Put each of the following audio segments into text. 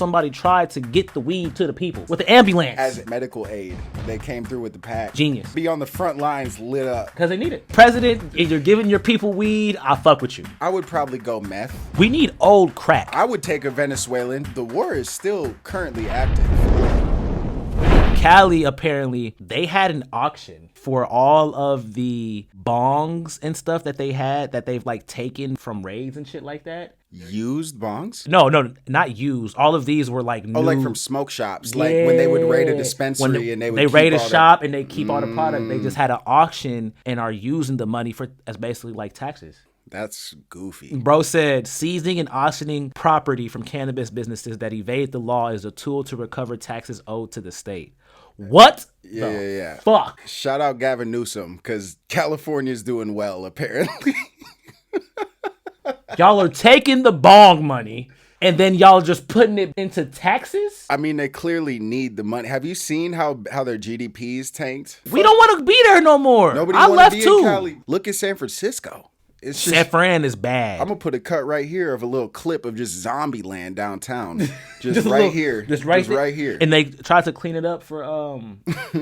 Somebody tried to get the weed to the people with the ambulance. As medical aid, they came through with the pack. Genius. Be on the front lines lit up. Because they need it. President, if you're giving your people weed, I'll fuck with you. I would probably go meth. We need old crack. I would take a Venezuelan. The war is still currently active. Cali, apparently, they had an auction for all of the bongs and stuff that they had that they've like taken from raids and shit like that. Used bongs? No, not used. All of these were like new. Oh, like from smoke shops. Yeah. Like when they would raid a dispensary and they would They raid a shop and they keep all the product. They just had an auction and are using the money for as basically like taxes. That's goofy. Bro said seizing and auctioning property from cannabis businesses that evade the law is a tool to recover taxes owed to the state. What? Yeah. Fuck. Shout out Gavin Newsom, because California's doing well, apparently. Y'all are taking the bong money and then y'all just putting it into taxes? I mean, they clearly need the money. Have you seen how their GDP's tanked? We don't want to be there no more. Nobody I left be too. In Cali. Look at San Francisco. It's just, San Fran is bad. I'm going to put a cut right here of a little clip of just zombie land downtown. Just right here. Just right here. And they tried to clean it up for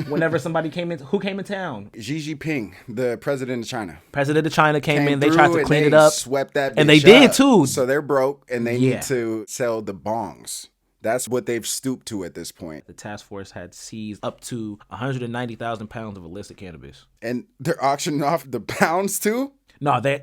whenever somebody came in. Who came in town? Xi Jinping, the president of China. President of China came in. They tried to clean it up. Swept that bitch and they did too. So they're broke and they need to sell the bongs. That's what they've stooped to at this point. The task force had seized up to 190,000 pounds of illicit cannabis. And they're auctioning off the pounds too? No, they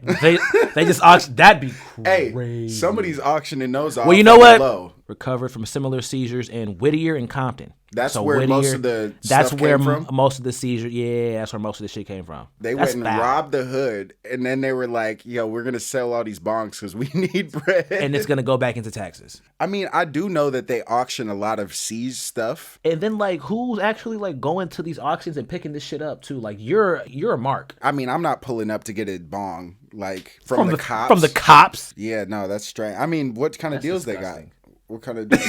just auctioned. That'd be crazy. Hey, somebody's auctioning those off. Well, you know what? Low. Recovered from similar seizures in Whittier and Compton. That's where most of the stuff came from? Most of the seizures. Yeah, that's where most of the shit came from. They went and robbed the hood, and then they were like, "Yo, we're gonna sell all these bongs because we need bread." And it's gonna go back into taxes. I mean, I do know that they auction a lot of seized stuff. And then, like, who's actually like going to these auctions and picking this shit up too? Like, you're a mark. I mean, I'm not pulling up to get a bong like from the cops. From the cops. Yeah, no, that's strange. I mean, what kind of deals disgusting. They got? What kind of did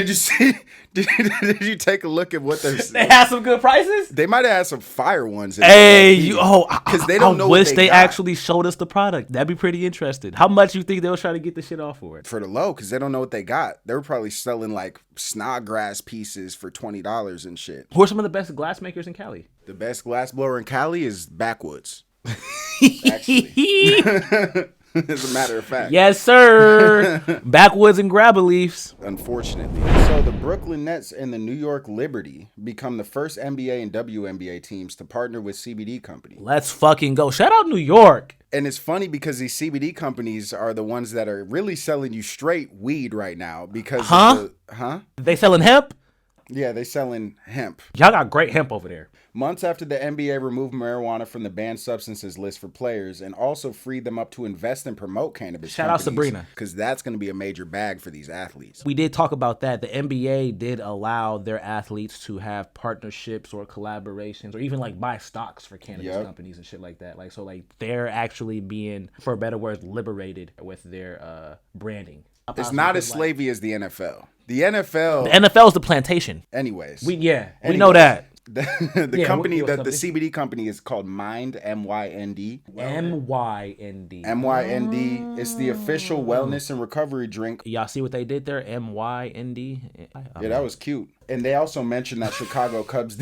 you see? Did you take a look at what they had some good prices? They might have had some fire ones. Because they don't know. I wish they actually showed us the product. That'd be pretty interesting. How much you think they'll try to get the shit off for it? For the low, because they don't know what they got. They were probably selling like snodgrass pieces for $20 and shit. Who are some of the best glass makers in Cali? The best glass blower in Cali is Backwoods. Actually. As a matter of fact. Yes, sir. Backwoods and grabber leaves. Unfortunately. So the Brooklyn Nets and the New York Liberty become the first NBA and WNBA teams to partner with CBD companies. Let's fucking go. Shout out New York. And it's funny because these CBD companies are the ones that are really selling you straight weed right now because They selling hemp? Yeah, they selling hemp. Y'all got great hemp over there. Months after the NBA removed marijuana from the banned substances list for players and also freed them up to invest and promote cannabis. Shout out Sabrina. Because that's going to be a major bag for these athletes. We did talk about that. The NBA did allow their athletes to have partnerships or collaborations or even like buy stocks for cannabis companies and shit like that. Like, so like they're actually being, for better words, liberated with their branding. It's not as slavey as the NFL. The NFL is the plantation. Anyways. We know that. The company, the CBD company is called Mind, M-Y-N-D. M-Y-N-D. M-Y-N-D. It's the official wellness and recovery drink. Y'all see what they did there? M-Y-N-D. Yeah, that was cute. And they also mentioned that Chicago Cubs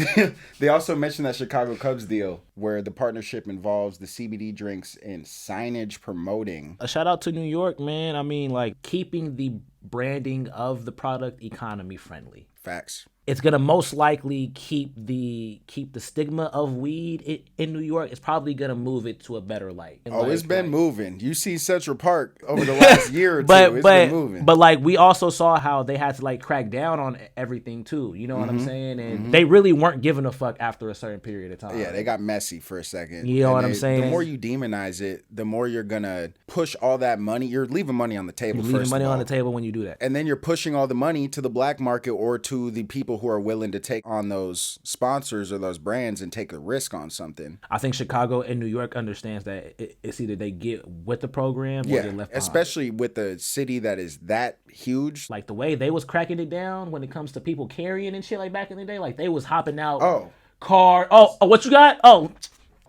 deal. Where the partnership involves the CBD drinks and signage promoting. A shout out to New York, man. I mean, like keeping the branding of the product economy friendly. Facts. It's gonna most likely keep the stigma of weed in New York. It's probably gonna move it to a better light. It's been moving. You see Central Park over the last year or two. It's been moving. But like we also saw how they had to like crack down on everything too. You know what I'm saying? And they really weren't giving a fuck after a certain period of time. Yeah, they got messy for a second. You know what I'm saying? The more you demonize it, the more you're gonna push all that money. You're leaving money on the table. You're leaving money on the table when you do that. And then you're pushing all the money to the black market or to the people who are willing to take on those sponsors or those brands and take a risk on something. I think Chicago and New York understands that it's either they get with the program or they're left behind. Especially with a city that is that huge. Like the way they was cracking it down when it comes to people carrying and shit like back in the day, like they was hopping out car. Oh, what you got? Oh,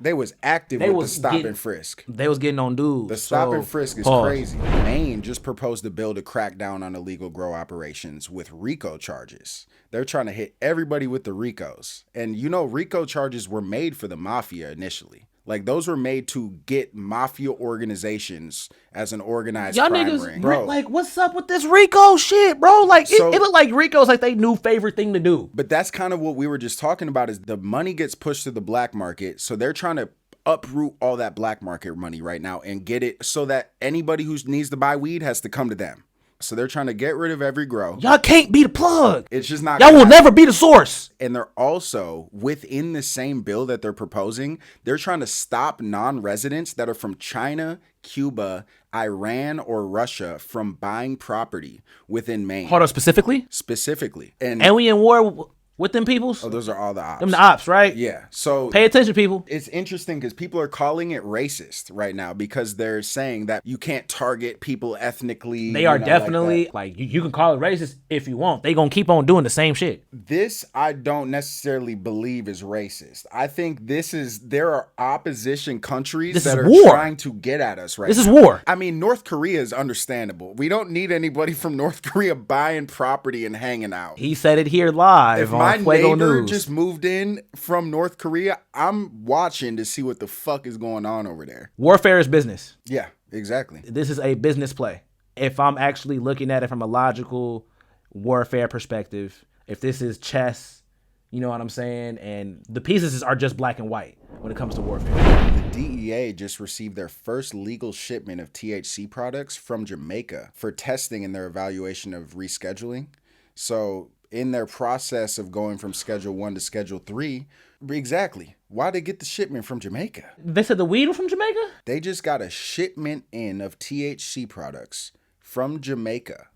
They was active with the stop and frisk. They was getting on dudes. The stop and frisk is crazy. Maine just proposed a bill to crack down on illegal grow operations with RICO charges. They're trying to hit everybody with the RICOs. And you know, RICO charges were made for the mafia initially. Like, those were made to get mafia organizations as an organized crime ring. Bro, like, what's up with this RICO shit, bro? Like, it looked like RICO's like their new favorite thing to do. But that's kind of what we were just talking about, is the money gets pushed to the black market. So they're trying to uproot all that black market money right now and get it so that anybody who needs to buy weed has to come to them. So they're trying to get rid of every grow. Y'all can't be the plug. It's just not. Y'all will never be the source. And they're also, within the same bill that they're proposing, they're trying to stop non-residents that are from China, Cuba, Iran, or Russia from buying property within Maine. Hold on, specifically? Specifically. And we in war with them peoples? Oh, those are all the ops. Them the ops, right? Yeah. So pay attention, people. It's interesting because people are calling it racist right now because they're saying that you can't target people ethnically. They are definitely, like you can call it racist if you want. They gonna keep on doing the same shit. This I don't necessarily believe is racist. I think there are opposition countries that are trying to get at us right now. This is war. I mean, North Korea is understandable. We don't need anybody from North Korea buying property and hanging out. He said it here live on Fuego neighbor News. Just moved in from North Korea. I'm watching to see what the fuck is going on over there. Warfare is business. Yeah, exactly. This is a business play. If I'm actually looking at it from a logical warfare perspective, if this is chess, you know what I'm saying? And the pieces are just black and white when it comes to warfare. The DEA just received their first legal shipment of THC products from Jamaica for testing in their evaluation of rescheduling. So in their process of going from Schedule 1 to Schedule 3, exactly. Why'd they get the shipment from Jamaica? They said the weed was from Jamaica? They just got a shipment in of THC products from Jamaica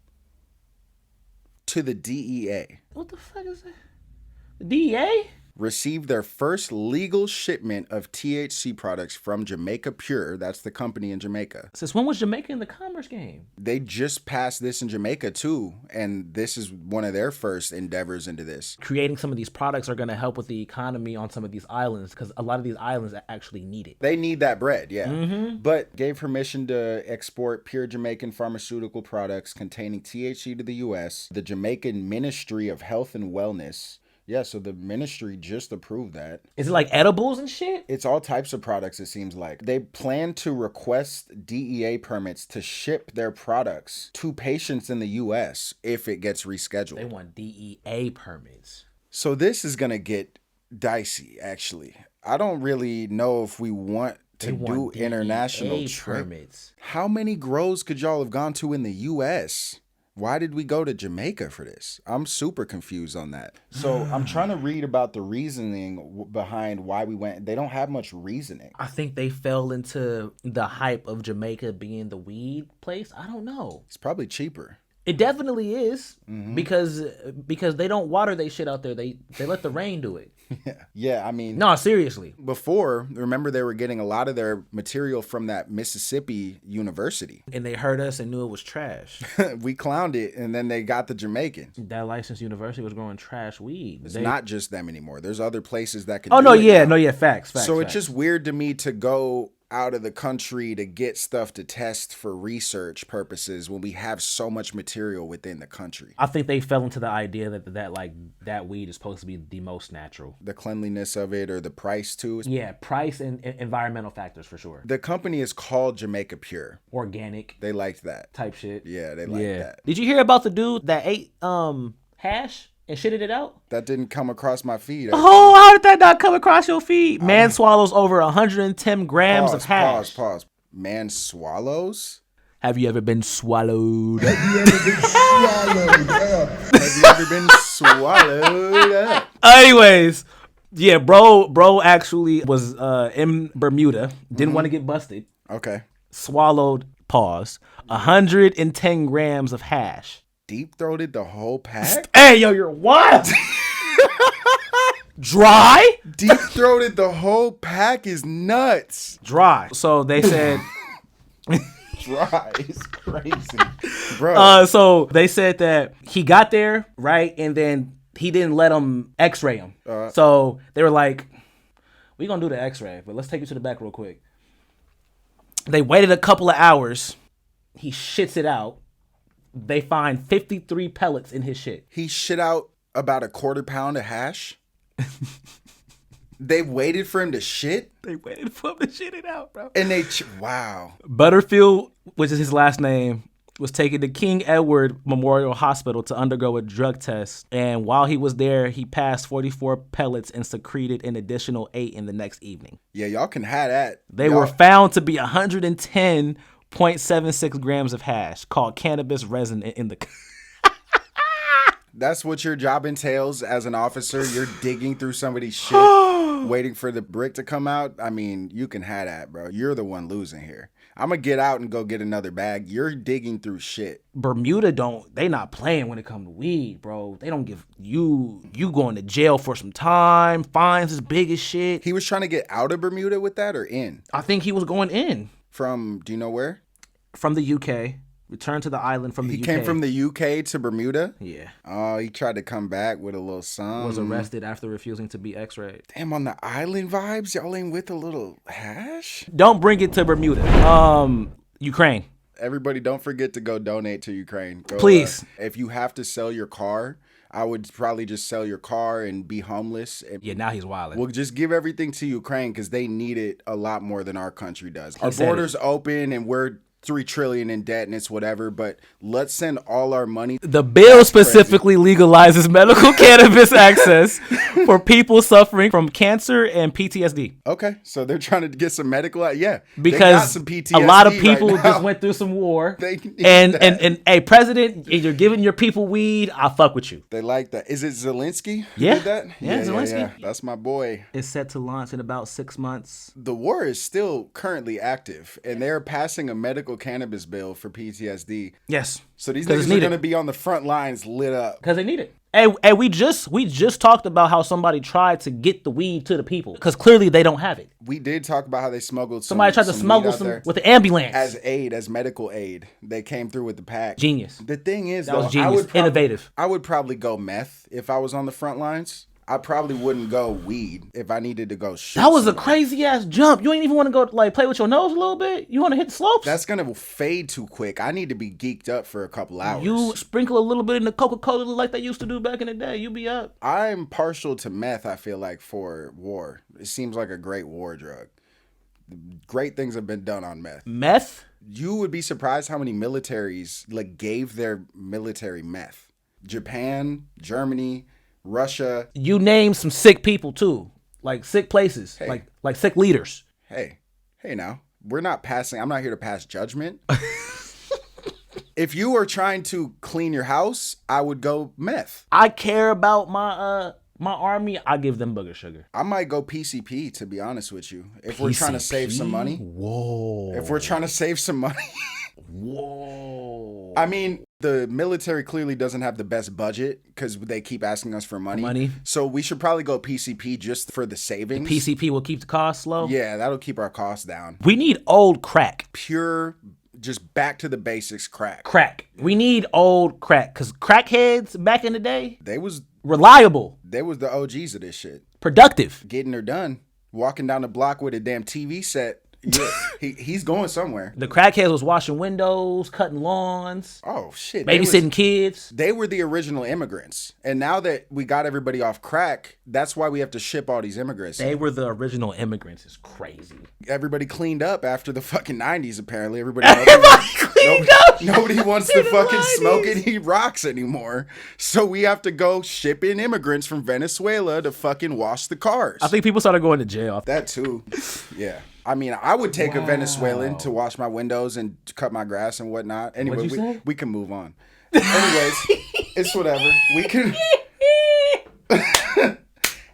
to the DEA. What the fuck is that? The DEA? Received their first legal shipment of THC products from Jamaica Pure. That's the company in Jamaica. Since when was Jamaica in the commerce game? They just passed this in Jamaica too, and this is one of their first endeavors into this. Creating some of these products are going to help with the economy on some of these islands because a lot of these islands actually need it. They need that bread, yeah. Mm-hmm. But gave permission to export pure Jamaican pharmaceutical products containing THC to the U.S. The Jamaican Ministry of Health and Wellness. Yeah, so the ministry just approved that. Is it like edibles and shit? It's all types of products, it seems like. They plan to request DEA permits to ship their products to patients in the U.S. if it gets rescheduled. They want DEA permits. So this is going to get dicey, actually. I don't really know if we want to do international permits. How many grows could y'all have gone to in the U.S.? Why did we go to Jamaica for this? I'm super confused on that. So I'm trying to read about the reasoning behind why we went. They don't have much reasoning. I think they fell into the hype of Jamaica being the weed place. I don't know. It's probably cheaper. It definitely is because they don't water they shit out there. They let the rain do it. Yeah, I mean... No, seriously. Before, remember they were getting a lot of their material from that Mississippi university. And they heard us and knew it was trash. We clowned it, and then they got the Jamaican. That licensed university was growing trash weed. It's not just them anymore. There's other places that can facts. So it's just weird to me to go out of the country to get stuff to test for research purposes when we have so much material within the country. I think they fell into the idea that weed is supposed to be the most natural. The cleanliness of it or the price too. Yeah, price and environmental factors for sure. The company is called Jamaica Pure. Organic. They liked that. Type shit. Yeah, they liked that. Did you hear about the dude that ate hash and shitted it out? That didn't come across my feed. Oh, how did that not come across your feed? Man swallows over 110 grams of hash. Pause. Man swallows? Have you ever been swallowed? Have you ever been swallowed? Anyways, yeah, bro actually was in Bermuda. Didn't want to get busted. Okay. Swallowed, 110 grams of hash. Deep-throated the whole pack? Hey, yo, you're wild. Dry? Deep-throated the whole pack is nuts. Dry. So they said... Dry is crazy. Bro. So they said that he got there, right? And then he didn't let them x-ray him. So they were like, We're going to do the x-ray, but let's take you to the back real quick. They waited a couple of hours. He shits it out. They find 53 pellets in his shit. He shit out about a quarter pound of hash? They waited for him to shit? They waited for him to shit it out, bro. And wow. Butterfield, which is his last name, was taken to King Edward Memorial Hospital to undergo a drug test. And while he was there, he passed 44 pellets and secreted an additional 8 in the next evening. Yeah, y'all can have that. They were found to be 110.76 grams of hash called cannabis resin in the... That's what your job entails as an officer. You're digging through somebody's shit, waiting for the brick to come out. I mean, you can have that, bro. You're the one losing here. I'm going to get out and go get another bag. You're digging through shit. Bermuda they not playing when it comes to weed, bro. They don't give you going to jail for some time, fines as big as shit. He was trying to get out of Bermuda with that or in? I think he was going in. From, do you know where? From the UK. Returned to the island from the UK. He came from the UK to Bermuda? Yeah. Oh, he tried to come back with a little something. Was arrested after refusing to be x-rayed. Damn, on the island vibes? Y'all ain't with a little hash? Don't bring it to Bermuda. Ukraine. Everybody, don't forget to go donate to Ukraine. Please. If you have to sell your car, I would probably just sell your car and be homeless. Yeah, now he's wilding. We'll just give everything to Ukraine because they need it a lot more than our country does. Our borders open and we're $3 trillion in debt and it's whatever, but let's send all our money. The bill specifically legalizes medical cannabis access for people suffering from cancer and PTSD. Okay, so they're trying to get some medical, yeah, because they got some PTSD a lot of people just went through some war. And hey, president, you're giving your people weed. I'll fuck with you. They like that. Is it Zelensky? Yeah, did that? Yeah, Zelensky. Yeah. That's my boy. It's set to launch in about 6 months. The war is still currently active, and they're passing a medical cannabis bill for PTSD. Yes. So these niggas are going to be on the front lines lit up. Because they need it. Hey, we just talked about how somebody tried to get the weed to the people because clearly they don't have it. We did talk about how they smuggled somebody tried to smuggle some with the ambulance as medical aid. They came through with the pack. Genius. The thing is, that was genius. Innovative. I would probably go meth if I was on the front lines. I probably wouldn't go weed if I needed to go shoot. That was a crazy ass jump. You ain't even want to go like play with your nose a little bit. You want to hit the slopes? That's gonna fade too quick. I need to be geeked up for a couple hours. You sprinkle a little bit in the Coca-Cola like they used to do back in the day. You be up. I'm partial to meth. I feel like for war, it seems like a great war drug. Great things have been done on meth. Meth? You would be surprised how many militaries gave their military meth. Japan, Germany, Russia. You name some sick people too, like sick places, hey. like sick leaders. Hey now, I'm not here to pass judgment. If you are trying to clean your house, I would go meth. I care about my army. I give them booger sugar. I might go PCP, to be honest with you. If we're trying to save some money. Whoa. If we're trying to save some money. Whoa. I mean, the military clearly doesn't have the best budget because they keep asking us for money. So we should probably go PCP just for the savings. The PCP will keep the costs low? Yeah, that'll keep our costs down. We need old crack. Pure, just back to the basics crack. Crack. We need old crack because crackheads back in the day, they was reliable. They was the OGs of this shit. Productive. Getting her done. Walking down the block with a damn TV set. Yeah, he's going somewhere. The crackheads was washing windows, cutting lawns. Oh, shit. Babysitting kids. They were the original immigrants. And now that we got everybody off crack, that's why we have to ship all these immigrants. They were the original immigrants. It's crazy. Everybody cleaned up after the fucking 90s, apparently. Everybody cleaned up. Nobody wants to fucking smoke any rocks anymore. So we have to go ship in immigrants from Venezuela to fucking wash the cars. I think people started going to jail. That too. Yeah. I mean, I would take a Venezuelan to wash my windows and cut my grass and whatnot. Anyway, we can move on. Anyways, it's whatever. We can.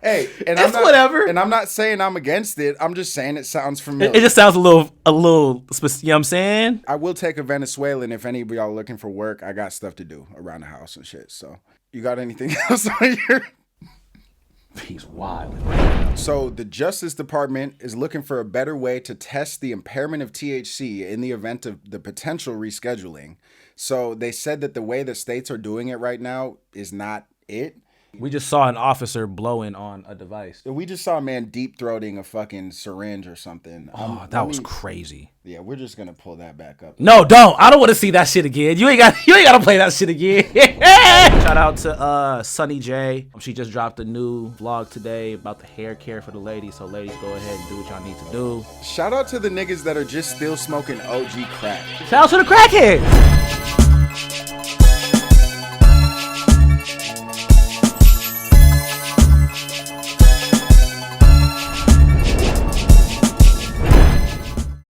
Hey, and it's whatever. And I'm not saying I'm against it. I'm just saying it sounds familiar. It just sounds a little, you know what I'm saying? I will take a Venezuelan if any of y'all are looking for work. I got stuff to do around the house and shit. So, you got anything else on your... He's wild. So the Justice Department is looking for a better way to test the impairment of THC in the event of the potential rescheduling. So they said that the way the states are doing it right now is not it. We just saw an officer blowing on a device. We just saw a man deep throating a fucking syringe or something. Oh, that was crazy. Yeah, we're just gonna pull that back up. No, don't. I don't want to see that shit again. You ain't got to play that shit again. Shout out to Sunny J. She just dropped a new vlog today about the hair care for the ladies. So ladies, go ahead and do what y'all need to do. Shout out to the niggas that are just still smoking OG crack. Shout out to the crackheads.